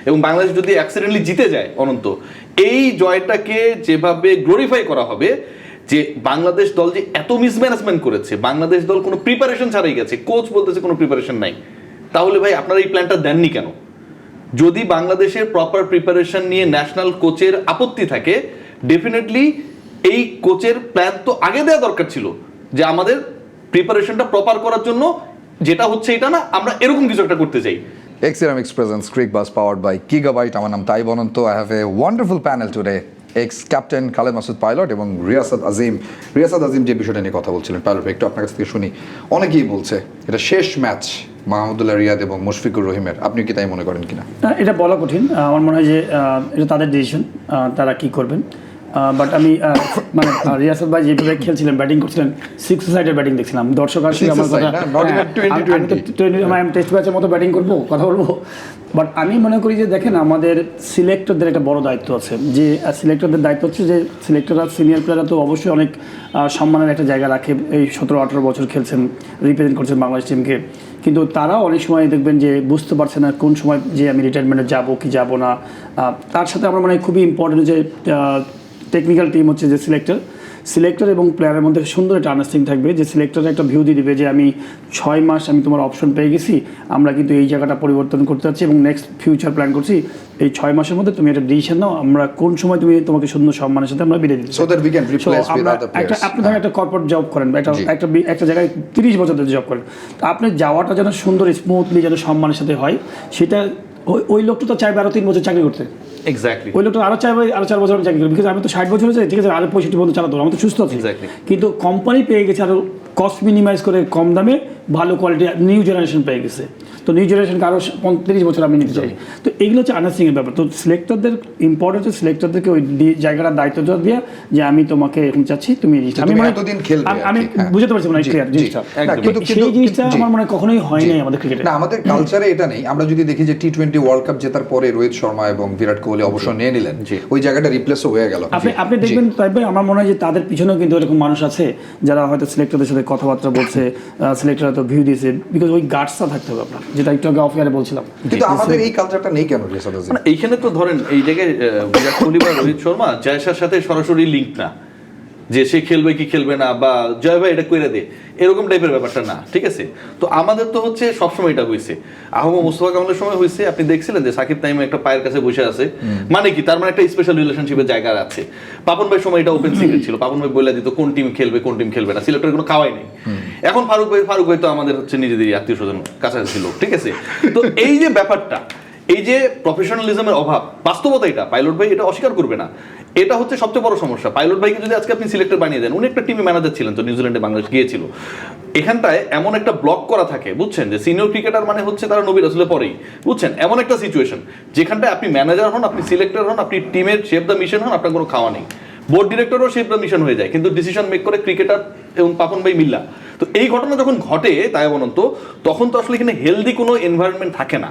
এবং বাংলাদেশ যদি অ্যাক্সিডেন্টলি জিতে যায় অনন্ত, এই জয়টাকে যেভাবে গ্লোরিফাই করা হবে যে বাংলাদেশ দল যে এত মিসম্যানেজমেন্ট করেছে, বাংলাদেশ দল কোনো প্রিপারেশন ছাড়াই গেছে, কোচ বলতেছে কোনো প্রিপারেশন নাই, তাহলে ভাই আপনারা এই প্ল্যানটা দেননি কেন? যদি বাংলাদেশের প্রপার প্রিপারেশন নিয়ে ন্যাশনাল কোচের আপত্তি থাকে, ডেফিনেটলি এই কোচের প্ল্যান তো আগে দেওয়া দরকার ছিল যে আমাদের প্রিপারেশনটা প্রপার করার জন্য, যেটা হচ্ছে এটা না, আমরা এরকম কিছু একটা করতে চাই। X-Ceramics presents Creek Bus powered by Gigabyte. আমার নাম তাইব অনন্ত. I have a wonderful panel today. X-captain Khaled Masud pilot এবং রিয়াসাত আজিম যে বিষয়টা নিয়ে কথা বলছিলেন, পাইলট একটু আপনার কাছ থেকে শুনি। অনেকেই বলছে এটা শেষ ম্যাচ মাহমুদুল্লাহ রিয়াদ এবং মুশফিকুর রহিমের, আপনি কি তাই মনে করেন কিনা? এটা বলা কঠিন, আমার মনে হয় যে এটা তাদের ডিসিশন, তারা কি করবেন। বাট আমি মানে রিয়াসাত ভাই যেভাবে খেলছিলেন, ব্যাটিং করছিলেন, সিক্স সাইডের ব্যাটিং দেখছিলাম, দর্শক আসলে আমার কথা আমি টেস্ট ম্যাচের মতো ব্যাটিং করবো, কথা বলবো। বাট আমি মনে করি যে দেখেন, আমাদের সিলেক্টরদের একটা বড় দায়িত্ব আছে, যে সিলেক্টরদের দায়িত্ব হচ্ছে যে সিলেক্টররা, সিনিয়র প্লেয়াররা তো অবশ্যই অনেক সম্মানের একটা জায়গা রাখে, এই 17-18 বছর খেলছেন, রিপ্রেজেন্ট করছেন বাংলাদেশ টিমকে, কিন্তু তারাও অনেক সময় দেখবেন যে বুঝতে পারছে না কোন সময় যে আমি রিটায়ারমেন্টে যাবো কি যাবো না। তার সাথে আমার মনে হয় খুবই ইম্পর্টেন্ট যে টেকনিক্যাল টিম হচ্ছে যে সিলেক্টর এবং প্লেয়ারের মধ্যে সুন্দর একটা আন্ডারস্ট্যান্ডিং থাকবে, যে সিলেক্টর একটা ভিউ দিয়ে দিবে যে আমি 6 মাস আমি তোমার অপশন পেয়ে গেছি, আমরা কিন্তু এই জায়গাটা পরিবর্তন করতে চাচ্ছি এবং নেক্সট ফিউচার প্ল্যান করছি, এই 6 মাসের মধ্যে তুমি একটা ডিসিশন নাও, আমরা কোন সময় তুমি তোমাকে সুন্দর সম্মানের সাথে আমরা বিদায় দিচ্ছি। আপনি ধরেন একটা কর্পোরেট জব করেন, একটা জায়গায় 30 বছর ধরে জব করেন, তো আপনি যাওয়াটা যেন সুন্দর স্মুথলি যেন সম্মানের সাথে হয়, সেটা ওই লোকটা তো চাইবে আরো 3 বছর চাকরি করতে। এক্স্যাক্টলি, ওই লোকটা আরো চাইবে আরো 4 বছর চাকরি করবে, বিকজ আমি তো 60 বছর হয়েছে, ঠিক আছে, আরো 65 পর্যন্ত চালাতে হবে, আমি তো সুস্থ আছি। কিন্তু কোম্পানি পেয়ে গেছে আরো কস্ট মিনিমাইজ করে কম দামে ভালো কোয়ালিটি নিউ জেনারেশন পেয়ে গেছে, তো নিউ জেনারেশনকে আরো 30 বছর আমি নিতে চাই। তো এইগুলো হচ্ছে আন্ডারস্ট্যান্ডিং ব্যাপার। তো সিলেক্টরদের ইম্পর্টেন্ট হচ্ছে সিলেক্টরদেরকে ওই জায়গাটার দায়িত্ব দিয়ে যে আমি তোমাকে এরকম চাচ্ছি, তুমি আমি মনে আমি বুঝতে পারছি না ক্লিয়ার জিনিসটা, কিন্তু সেই জিনিসটা আমার মনে কখনোই হয় নাই আমাদের ক্রিকেটে। না, আমাদের কালচারে এটা নেই। আমরা যদি দেখি যে টি-20 ওয়ার্ল্ড কাপ জেতার পরে রোহিত শর্মা এবং বিরাট কোহলি অবসর নিয়ে নিলেন, ওই জায়গাটা রিপ্লেসও হয়ে গেল। আপনি দেখবেন তাই ভাই, আমার মনে হয় যে তাদের পিছনেও কিন্তু এরকম মানুষ আছে যারা হয়তো সিলেক্টরদের সাথে কথাবার্তা বলছে, সিলেক্টররা তো ভিউ দিয়েছে, বিকজ ওই গার্ডসটা থাকতে হবে আপনার, যেটা একটু আগে অফিয়ারে বলছিলাম। কিন্তু আমাদের এই কালচারটা নেই কেন? এইখানে তো ধরেন এই জায়গায় বিরাট কোহলি বা রোহিত শর্মা জয়ের সাথে সরাসরি লিঙ্ক না, যে সে খেলবে কি খেলবে না, বা জয় ভাই এটা করে দে, এরকম টাইপের ব্যাপারটা না, ঠিক আছে। তো আমাদের তো হচ্ছে সবসময় এটা হয়েছে, আহমদ মুস্তফা কামালের সময় হয়েছে, আপনি দেখছিলেন যে সাকিব তাইম একটা পায়ের কাছে বসে আছে, মানে কি তার মানে একটা স্পেশাল রিলেশনশিপের জায়গা আছে। পাপন ভাই সময় এটা ওপেন সিক্রেট ছিল, পাপন ভাই বলে দিত কোন টিম খেলবে কোন টিম খেলবে না, সিলেক্টরের কোনো খাওয়াই নেই। এখন ফারুক ভাই তো আমাদের হচ্ছে নিজেদেরই আত্মীয় স্বজন কাছাকাছি লোক, ঠিক আছে। তো এই যে ব্যাপারটা, এই যে প্রফেশনালিজমের অভাব, বাস্তবতা এটা পাইলট ভাই এটা অস্বীকার করবে না, এটা হচ্ছে সবচেয়ে বড় সমস্যা। পাইলট ভাইকে যদি আজকে আপনি সিলেক্টর বানিয়ে দেন, উনি একটা টিমে ম্যানেজার ছিলেন, তো নিউজিল্যান্ডে বাংলাদেশ গিয়েছিল, এখানটায় এমন একটা ব্লক করা থাকে, বুঝছেন, যে সিনিয়র ক্রিকেটার মানে হচ্ছে তারা নবী রাসূলের পরেই, বুঝছেন, এমন একটা সিচুয়েশন যেখানটায় আপনি ম্যানেজার হন, আপনি সিলেক্টর হন, আপনি টিমের শেপ দ্য মিশন হন, আপনার কোনো খাওয়া নেই, বোর্ড ডিরেক্টরও শেপ দ্য মিশন হয়ে যায়, কিন্তু ডিসিশন মেক করে ক্রিকেটার এবং পাপন ভাই মিল্লা। তো এই ঘটনা যখন ঘটে তাই অনন্ত, তখন তো আসলে এখানে হেলদি কোনো এনভায়রনমেন্ট থাকে না।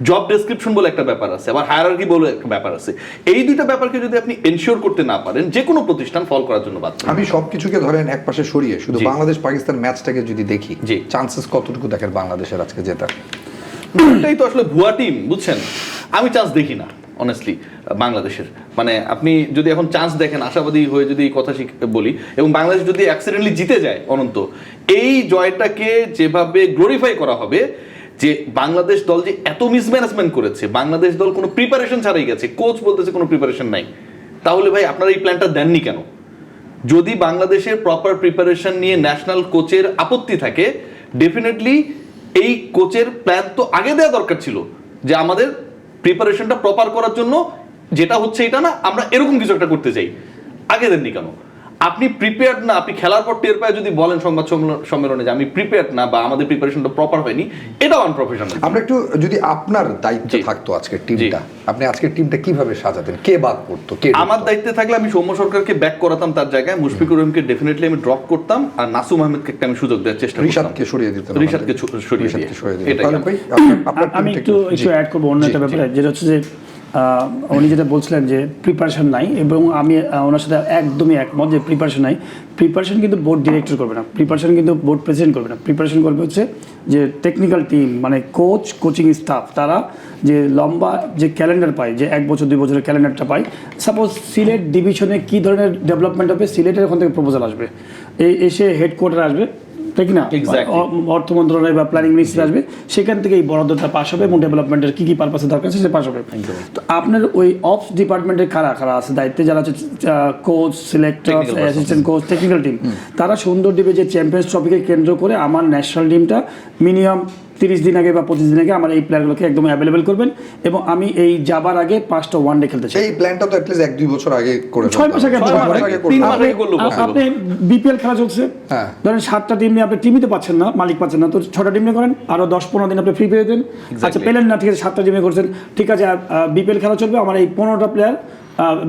জব ডেসক্রিপশন বলে একটা ব্যাপার আছে, আবার হায়ারার্কি বলে একটা ব্যাপার আছে। এই দুইটা ব্যাপারকে যদি আপনি এনশিওর করতে না পারেন, যে কোনো প্রতিষ্ঠান ফল করার জন্য বাধ্য। আমি সবকিছুকে ধরেন এক পাশে সরিয়ে শুধু বাংলাদেশ পাকিস্তান ম্যাচটাকে যদি দেখি, চান্সেস কতটুকু দেখেন বাংলাদেশের আজকে জেতার? এটাই তো আসলে ভুয়া টিম, বুঝছেন, আমি চান্স দেখি না অনেস্টলি বাংলাদেশের। মানে আপনি যদি এখন চান্স দেখেন, আশাবাদী হয়ে যদি এই কথা বলি, এবং বাংলাদেশ যদি অ্যাক্সিডেন্টলি জিতে যায় অনন্ত, এই জয়টাকে যেভাবে গ্লোরিফাই করা হবে যে বাংলাদেশ দল যে এত মিসম্যানেজমেন্ট করেছে, বাংলাদেশ দল কোনো প্রিপারেশন ছাড়াই গেছে, কোচ বলতেছে কোনো প্রিপারেশন নাই, তাহলে ভাই আপনারা এই প্ল্যানটা দেননি কেন? যদি বাংলাদেশের প্রপার প্রিপারেশন নিয়ে ন্যাশনাল কোচের আপত্তি থাকে, ডেফিনেটলি এই কোচের প্ল্যান তো আগে দেওয়া দরকার ছিল যে আমাদের প্রিপারেশনটা প্রপার করার জন্য, যেটা হচ্ছে এটা না, আমরা এরকম কিছু একটা করতে চাই, আগে দেননি কেন? আপনি প্রিপেয়ার্ড না, আপনি খেলার পর টের পায় যদি বলেন সংবাদ সম্মেলনে যে আমি প্রিপেয়ার্ড না বা আমাদের প্রিপারেশনটা প্রপার হয়নি, এটাও আনপ্রফেশনাল। আমরা একটু যদি আপনার দায়িত্ব থাকতো আজকের টিমটা, আপনি আজকের টিমটা কিভাবে সাজাতেন? কে বাদ পড়তো? কে? আমার দায়িত্বে থাকলে আমি সৌম্য সরকারকে ব্যাক করাতাম তার জায়গায়, মুশফিকুর রহিমকে ডেফিনেটলি আমি ড্রপ করতাম, আর নাসুম আহমেদকে একটা আমি সুযোগ দেওয়ার চেষ্টা করতাম। রিশাদকে সরিয়ে দিতাম। আমি একটু অ্যাড করবো অন্য একটা ব্যাপারে, যেটা হচ্ছে যে উনি যেটা বলছিলেন যে প্রিপারেশন নাই, এবং আমি ওনার সাথে একদমই একমত যে প্রিপারেশন নাই। প্রিপারেশন কিন্তু বোর্ড ডিরেক্টর করবে না, প্রিপারেশন কিন্তু বোর্ড প্রেসিডেন্ট করবে না, প্রিপারেশন করবে হচ্ছে যে টেকনিক্যাল টিম, মানে কোচ, কোচিং স্টাফ, তারা যে লম্বা যে ক্যালেন্ডার পায়, যে 1 বছর 2 বছরের ক্যালেন্ডারটা পায়। সাপোজ সিলেট ডিভিশনে কী ধরনের ডেভেলপমেন্ট হবে, সিলেটের ওখান থেকে প্রপোজাল আসবে, এসে হেডকোয়ার্টার আসবে, ঠিক না, অর্থ মন্ত্রণালয় বা প্ল্যানিং মিনিস্ট্রি আসবে, সেখান থেকে এই বরাদ্দটা পাস হবে এবং ডেভেলপমেন্টের কী কী পারপাসে দরকার আছে সে পাস হবে। তো আপনার ওই অপস ডিপার্টমেন্টের কারা কারা আছে দায়িত্বে, যারা হচ্ছে coach, selector, assistant coach, technical team, তারা সুন্দর দ্বীপে যে চ্যাম্পিয়ন্স ট্রফিকে কেন্দ্র করে আমার ন্যাশনাল টিমটা মিনিমাম 30 দিন আগে বা 25 দিন আগে আমার এই প্লেয়ারগুলোকে একদম অ্যাভেলেবেল করবেন, এবং আমি এই যাবার আগে 5টা ওয়ানডে খেলতে চাই। এই প্ল্যানটা তো অ্যাটলিস্ট 1-2 বছর আগে করে 6 মাস আগে, 3 মাস আগে করলে আপনি বিপিএল খেলা চলছে, ধরেন 7টা টিম নিয়ে আপনি টিমই তো পাচ্ছেন না, মালিক পাচ্ছেন না, তো 6টা টিম নিয়ে করেন, আরো 10-15 দিন আপনি ফ্রি পেয়ে দেন। আচ্ছা পেলেন না, ঠিক আছে 7টা টিমে করছেন, ঠিক আছে বিপিএল খেলা চলবে, আমার এই 15টা প্লেয়ার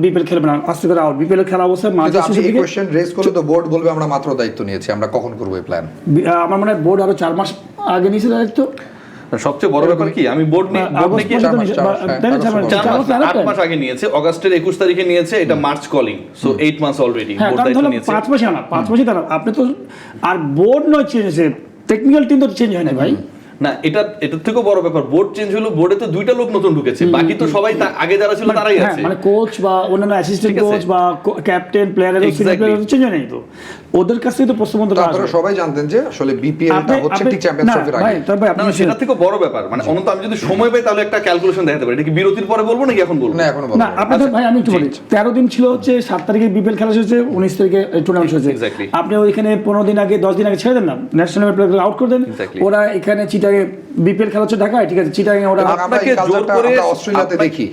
বিপিএল খেলবে না, আস্তে করে আউট। বিপিএল খেলা অবস্থায় মাঝে শেষে এই কোশ্চেন রেজ করলে তো বোর্ড বলবে আমরা মাত্র দায়িত্ব নিয়েছি, আমরা কখন করব এই প্ল্যান? আমার মনে হয় বোর্ড আরো 4 মাস আগে নিয়েছে দায়িত্ব। সবচেয়ে বড় ব্যাপার কি, আমি বোর্ড নাকি 8 মাস আগে নিয়েছে, অগাস্টের 21 তারিখে নিয়েছে, এটা মার্চ কলিং, সো 8 মাস অলরেডি বোর্ড দায়িত্ব নিয়েছে। 5 মাসই না, 5 মাসই তারা, আপনি তো আর বোর্ড নয় চেঞ্জ হয়েছে, টেকনিক্যাল টিম তো চেঞ্জ হয় না ভাই। না, এটার থেকেও বড় ব্যাপার, বোর্ড চেঞ্জ হলো, বোর্ডে তো 2টা লোক নতুন ঢুকেছে, বাকি তো সবাই আগে যারা ছিল তারাই আছে, মানে কোচ বা অন্যান্য অ্যাসিস্ট্যান্ট কোচ বা ক্যাপ্টেন, প্লেয়ারের চেঞ্জ হয় নাই, তো ওদের কাছ থেকে তো প্রশ্নপত্র আসবে। আপনারা সবাই জানতেন যে আসলে বিপিএলটা হচ্ছে ঠিক চ্যাম্পিয়ন্স ট্রফির আগে। না, সেটা থেকে বড় ব্যাপার, মানে অনন্ত আমি যদি সময় পাই তাহলে একটা ক্যালকুলেশন দেখাতে পারি, এটা কি বিরতির পরে বলবো নাকি এখন বলবো? না, এখন বলবো না, আপনাদের ভাই আমি একটু বলি, 13 দিন ছিল হচ্ছে, 7 তারিখে বিপিএল খেলা হয়েছে, 19 তারিখে টুর্নামেন্ট হয়েছে, আপনি ওইখানে 15 দিন আগে 10 দিন আগে ছেড়ে দেন না, ন্যাশনাল প্লেয়ার আউট করে দেন, ওরা এখানে চিটাগে বিপিএল খেলা হচ্ছে ঢাকায়, ঠিক আছে, চিটাগে ওরা আপনাকে জোর করে অস্ট্রেলিয়াতে দেখি,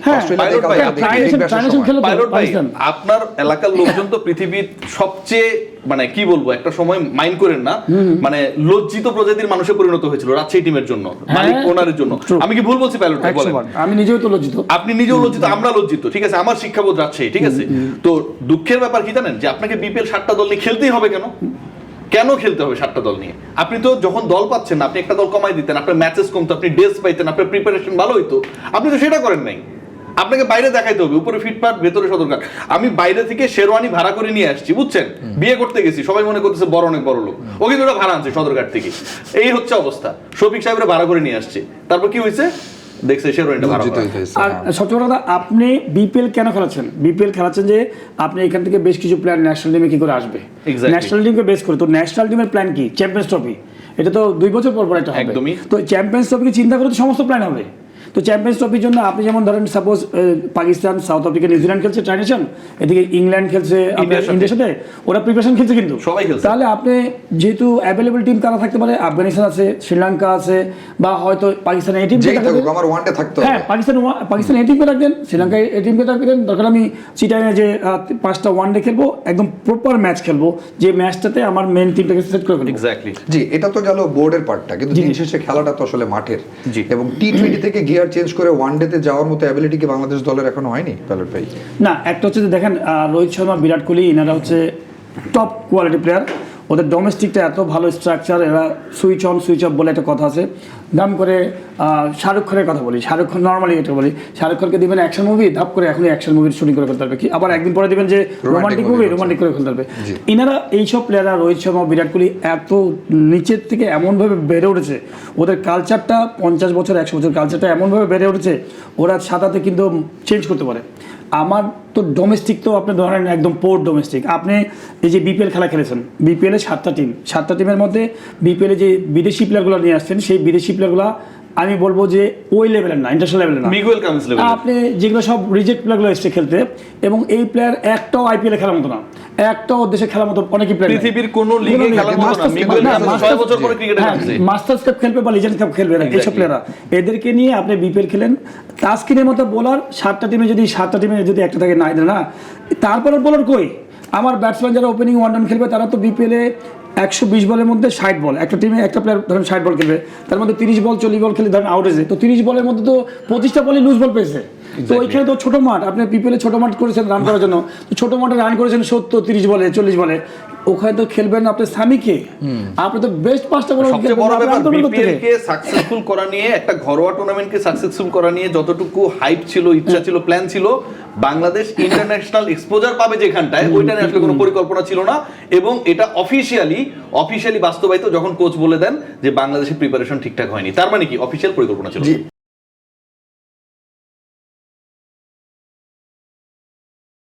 আপনার এলাকার লোকজন তো পৃথিবীর সবচেয়ে, মানে কি বলবো, একটা সময় মাইন্ড করেন না, মানে লজ্জিত প্রজাতির মানুষে পরিণত হয়েছিল রাজশাহী টিমের জন্য, মালিক ওনারের জন্য। আমি কি ভুল বলছি পাইলট? আমি নিজেও তো লজ্জিত, আপনি নিজেও লজ্জিত, আমরা লজ্জিত, ঠিক আছে, আমার শিক্ষাবোধ রাজশাহী, ঠিক আছে। তো দুঃখের ব্যাপার কি জানেন, যে আপনাকে বিপিএল 7টা দল নিয়ে খেলতেই হবে কেন? কেন খেলতে হবে 7টা দল নিয়ে? আপনি তো যখন দল পাচ্ছেন না, আপনি একটা দল কমাই দিতেন, আপনার ম্যাচেস কমতো, আপনি ডেস পাইতেন, আপনার প্রিপারেশন ভালো হইতো, আপনি তো সেটা করেন নাই। আপনাকে বাইরে দেখাইতে হবে, উপরে ফিটপাট, ভেতরে সদরকার। আমি বাইরে থেকে শেরওয়ানি ভাড়া করে নিয়ে আসছি, বুঝছেন, বিয়ে করতে গেছি, সবাই মনে করতেছে বড়, অনেক বড় লোক, ও কিন্তু ওটা ভাড়া আনছে সদরঘাট থেকে। এই হচ্ছে অবস্থা, শফিক সাহেবরা ভাড়া করে নিয়ে আসছে, তারপর কি হয়েছে দেখছে শেরওয়ানিটা ভাড়া। আর সবচেয়ে বড় কথা, আপনি বিপিএল কেন খেলাচ্ছেন? বিপিএল খেলাচ্ছেন যে আপনি এখান থেকে বেশ কিছু প্লেয়ার ন্যাশনাল টিমে কি করে আসবে, ন্যাশনাল টিমকে বেস করে। তো ন্যাশনাল টিমের প্ল্যান কি? চ্যাম্পিয়ন্স ট্রফি, এটা তো 2 বছর পর পর একটা হবে, তো চ্যাম্পিয়ন্স ট্রফিকে চিন্তা করে তো সমস্ত প্ল্যান হবে। তো চ্যাম্পিয়ন্স ট্রফির জন্য আপনি যেমন ধরেন suppose Pakistan, south Africa, New Zealand খেলছে ট্রাইনেশন, এদিকে ইংল্যান্ড খেলছে ইন্ডিয়ার সাথে, ওরা প্রিপারেশন খেলছে, কিন্তু সবাই খেলছে। তাহলে আপনি যেহেতু অ্যাভেলেবল টিম কারা থাকতে পারে, আফগানিস্তান আছে, শ্রীলঙ্কা আছে, বা হয়তো পাকিস্তানের এই টিম, আমার ওয়ানডে থাকতে হবে, হ্যাঁ পাকিস্তান এই টিমকে রাখবেন, শ্রীলঙ্কায় এই টিমকে রাখবেন, দরকার আমি চিটাগাংয়ে যে 5টা ওয়ানডে খেলবো, একদম প্রপার ম্যাচ খেলবো, যে ম্যাচটাতে আমার মেইন টিমটাকে সেট করে ফেলবো। এক্স্যাক্টলি, জি, এটা তো গেল বোর্ডের পার্টটা, কিন্তু দিন শেষে খেলাটা তো আসলে মাঠের, এবং টি20 থেকে গিয়ার চেঞ্জ করে ওয়ানডেতে যাওয়ার মতো অ্যাবিলিটি কি বাংলাদেশ দলের এখনো হয়নি পাইলট ভাই? না, একটা হচ্ছে যে দেখেন রোহিত শর্মা, বিরাট কোহলি, এনারা হচ্ছে টপ কোয়ালিটি প্লেয়ার, ওদের ডোমেস্টিকটা এত ভালো স্ট্রাকচার, এরা সুইচ অন সুইচ অফ বলে একটা কথা আছে। দাম করে শাহরুখ খানের কথা বলি, শাহরুখ খান নর্মালি এটা বলি, শাহরুখ খানকে দিবেন অ্যাকশন মুভি, ধাপ করে এখনই অ্যাকশন মুভির শুটিং করে ফেলতে পারবে, কি আবার একদিন পরে দিবেন যে রোমান্টিক মুভি, রোমান্টিক করে ফেলতে পারবে। এনারা এইসব প্লেয়াররা, রোহিত শর্মা, বিরাট কোহলি, এত নিচের থেকে এমনভাবে বেড়ে উঠেছে, ওদের কালচারটা 50 বছর 100 বছর কালচারটা এমনভাবে বেড়ে উঠেছে, ওরা সাদাতে কিন্তু চেঞ্জ করতে পারে। আমার তো ডোমেস্টিক তো আপনি ধরেন একদম পোর্ট ডোমেস্টিক। আপনি এই যে বিপিএল খেলা খেলেছেন, বিপিএলে 7টা টিম, 7টা টিমের মধ্যে বিপিএলে যে বিদেশি প্লেয়ারগুলো নিয়ে আসছেন, সেই বিদেশি প্লেয়ারগুলো আমি বলবো যে ওই লেভেলের না, ইন্টারন্যাশনাল লেভেলের না, মিগুয়েল কামিন্স লেভেলের। আপনি যেগুলো সব রিজেক্ট প্লেয়ারগুলো এসে খেলতে, এবং এই প্লেয়ার একটাও আইপিএলে খেলার মতো না, একটাও দেশে খেলার মতো অনেক প্লেয়ার পৃথিবীর কোন লিগে খেলার মতো না। মিগুয়েল কামিন্স 6 বছর পরে ক্রিকেটে নামছে, মাস্টার্স কাপ খেলবে বা লিজেন্ড কাপ খেলবে, এইসব প্লেয়াররা, এদেরকে নিয়ে আপনি বিপিএল খেলেন। তাসকিনের মতো বোলার 7টা টিমে যদি একটা থাকে না, না তারপরে বোলার কই? আমার ব্যাটসম্যান যারা ওপেনিং ওয়ান ডাউন খেলবে, তারা তো বিপিএলে 120 বলের মধ্যে 60 বল, একটা টিমে একটা প্লেয়ার ধরেন 60 বল খেলবে, তার মধ্যে 30 বল 40 বল খেলে ধরেন আউট হয়েছে, তো 30 বলের মধ্যে তো 25টা বলে লুজ বল পেয়েছে। তো ওইখানে তো ছোট মাঠ, আপনি পিপলে ছোট মাঠ করেছেন রান করার জন্য, তো ছোট মাঠে রান করেছেন 70, 30 বলে, 40 বলে, ওখানে তো খেলবেন আপনি সামিকে, আপনি তো বেস্ট 5টা বল সবচেয়ে বড় ব্যাপার বিপিএল কে সাকসেসফুল করা নিয়ে, একটা ঘরোয়া টুর্নামেন্টকে সাকসেসফুল করা নিয়ে যতটুকু হাইপ ছিল, ইচ্ছা ছিল, প্ল্যান ছিল, বাংলাদেশ ইন্টারন্যাশনাল এক্সপোজার পাবে যেখানটায়, ওইটা নিয়ে আসলে কোনো পরিকল্পনা ছিল না। এবং এটা অফিশিয়ালি বাস্তবায়িত যখন কোচ বলে দেন যে বাংলাদেশের প্রিপারেশন ঠিকঠাক হয়নি, তার মানে কি অফিশিয়াল পরিকল্পনা ছিল।